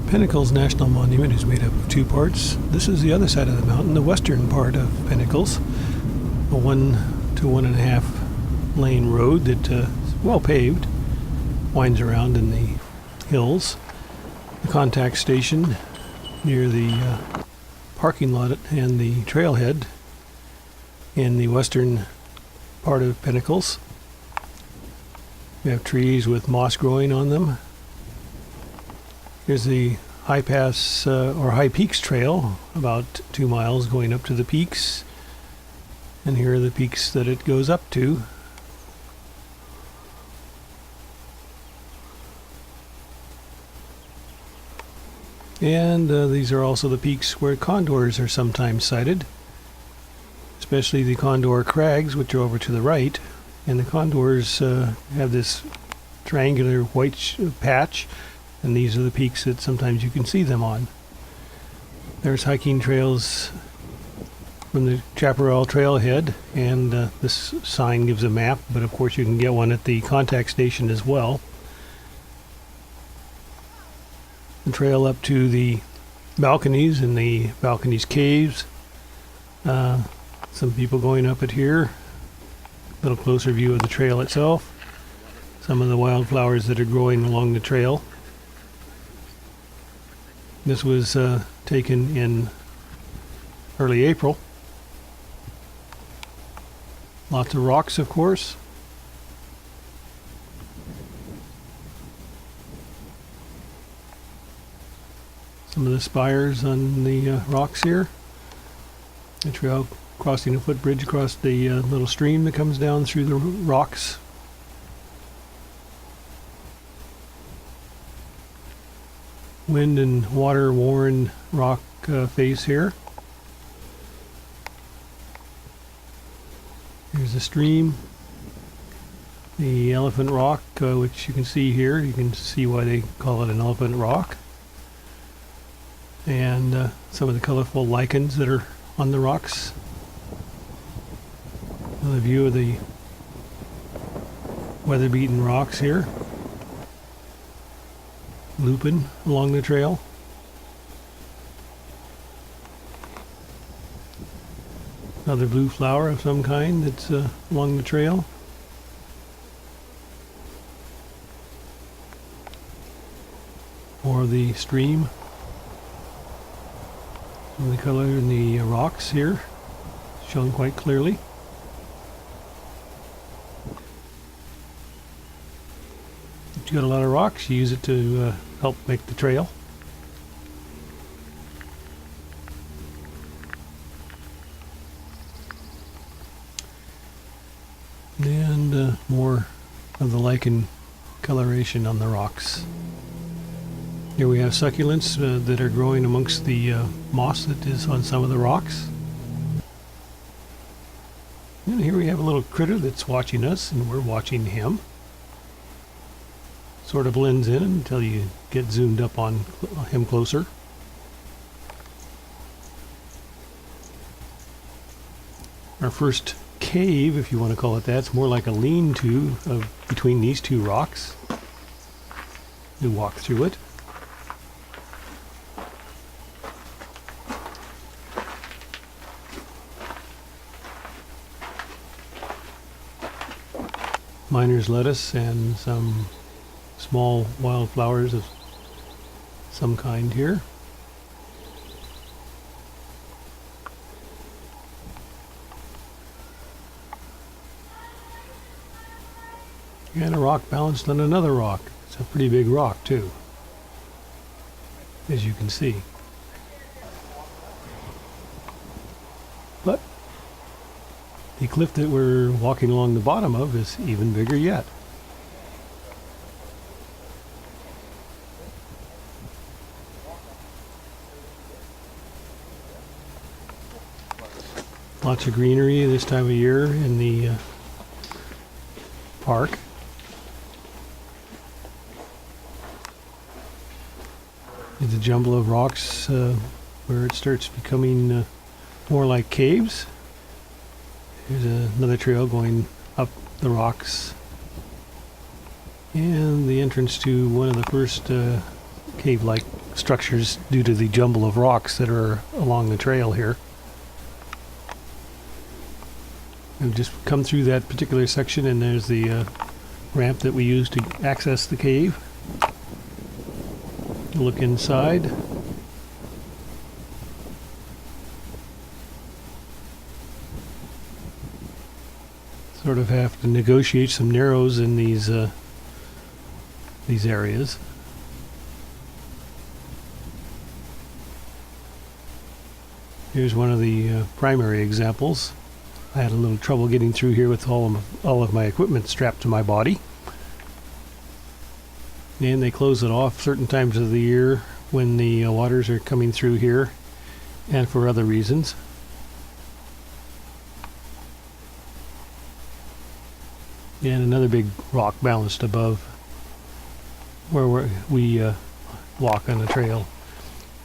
Pinnacles National Monument is made up of two parts. This is the other side of the mountain, the western part of Pinnacles, a 1 to 1.5 lane road that is well paved, winds around in the hills. The contact station near the parking lot and the trailhead in the western part of Pinnacles. We have trees with moss growing on them. Here's the High Pass or High Peaks Trail, about 2 miles going up to the peaks. And here are the peaks that it goes up to. And these are also the peaks where condors are sometimes sighted, especially the Condor Crags, which are over to the right. And the condors have this triangular white patch, and these are the peaks that sometimes you can see them on. There's hiking trails from the Chaparral Trailhead, and this sign gives a map, but of course you can get one at the contact station as well. The trail up to the balconies and the balconies caves. Some people going up it here. A little closer view of the trail itself. Some of the wildflowers that are growing along the trail. This was taken in early April. Lots of rocks, of course. Some of the spires on the rocks here. The trail crossing a footbridge across the little stream that comes down through the rocks. Wind and water worn rock face here. Here's the stream. The Elephant Rock, which you can see here. You can see why they call it an elephant rock. And some of the colorful lichens that are on the rocks. Another view of the weather-beaten rocks here. Looping along the trail. Another blue flower of some kind that's along the trail. Or the stream. And the color in the rocks here shown quite clearly. If you got a lot of rocks, you use it to help make the trail. And more of the lichen coloration on the rocks. Here we have succulents that are growing amongst the moss that is on some of the rocks. And here we have a little critter that's watching us, and we're watching him. Sort of blends in until you get zoomed up on him closer. Our first cave, if you want to call it that, it's more like a lean-to between these two rocks. We walk through it. Miner's lettuce and some small wildflowers of some kind here. And a rock balanced on another rock. It's a pretty big rock too, as you can see. But the cliff that we're walking along the bottom of is even bigger yet. Lots of greenery this time of year in the park. It's a jumble of rocks where it starts becoming more like caves. Here's another trail going up the rocks. And the entrance to one of the first cave-like structures due to the jumble of rocks that are along the trail here. We've just come through that particular section, and there's the ramp that we use to access the cave. Look inside. Sort of have to negotiate some narrows in these areas. Here's one of the primary examples. I had a little trouble getting through here with all of my equipment strapped to my body. And they close it off certain times of the year when the waters are coming through here, and for other reasons. And another big rock balanced above where we walk on the trail.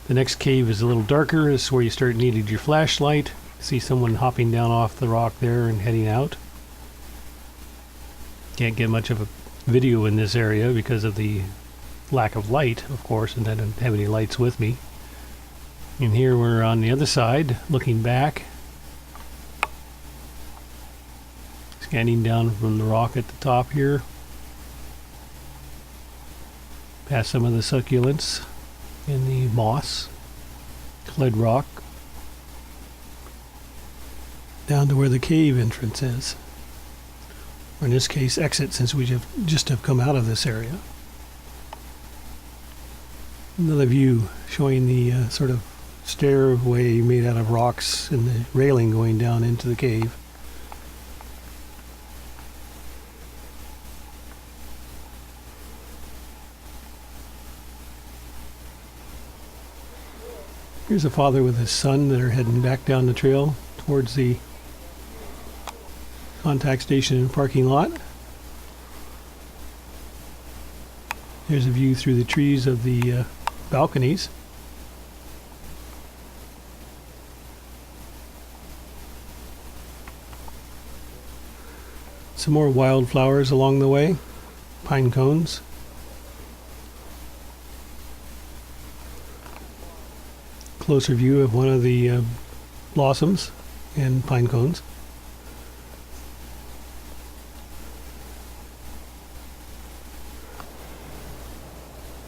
The next cave is a little darker. This is where you start needing your flashlight. See someone hopping down off the rock there and heading out. Can't get much of a video in this area because of the lack of light, of course, and I don't have any lights with me. And here we're on the other side, looking back. Scanning down from the rock at the top here. Past some of the succulents and the moss, clad rock. Down to where the cave entrance is. Or in this case, exit, since we just have come out of this area. Another view showing the sort of stairway made out of rocks and the railing going down into the cave. Here's a father with his son that are heading back down the trail towards the contact station and parking lot. Here's a view through the trees of the balconies. Some more wildflowers along the way, pine cones. Closer view of one of the blossoms and pine cones.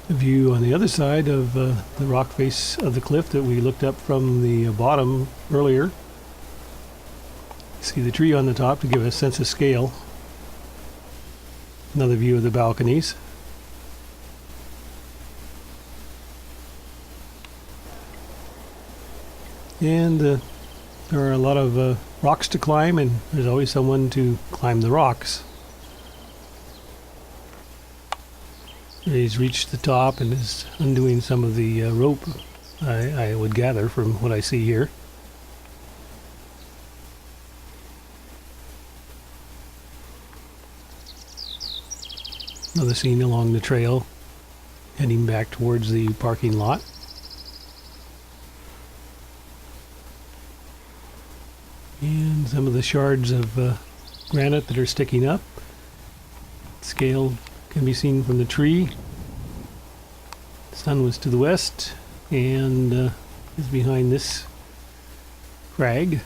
A view on the other side of the rock face of the cliff that we looked up from the bottom earlier. See the tree on the top to give a sense of scale. Another view of the balconies. And there are a lot of rocks to climb, and there's always someone to climb the rocks. He's reached the top and is undoing some of the rope, I would gather from what I see here. Another scene along the trail, heading back towards the parking lot. And some of the shards of granite that are sticking up. Scale can be seen from the tree. The sun was to the west and is behind this crag.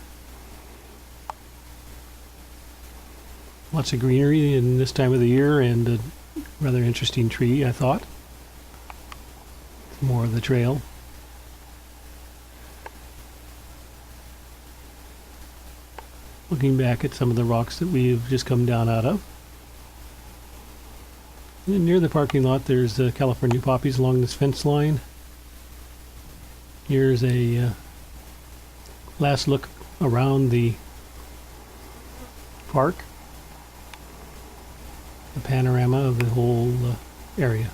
Lots of greenery in this time of the year, and a rather interesting tree, I thought. More of the trail. Looking back at some of the rocks that we've just come down out of. And near the parking lot there's California poppies along this fence line. Here's a last look around the park. The panorama of the whole area.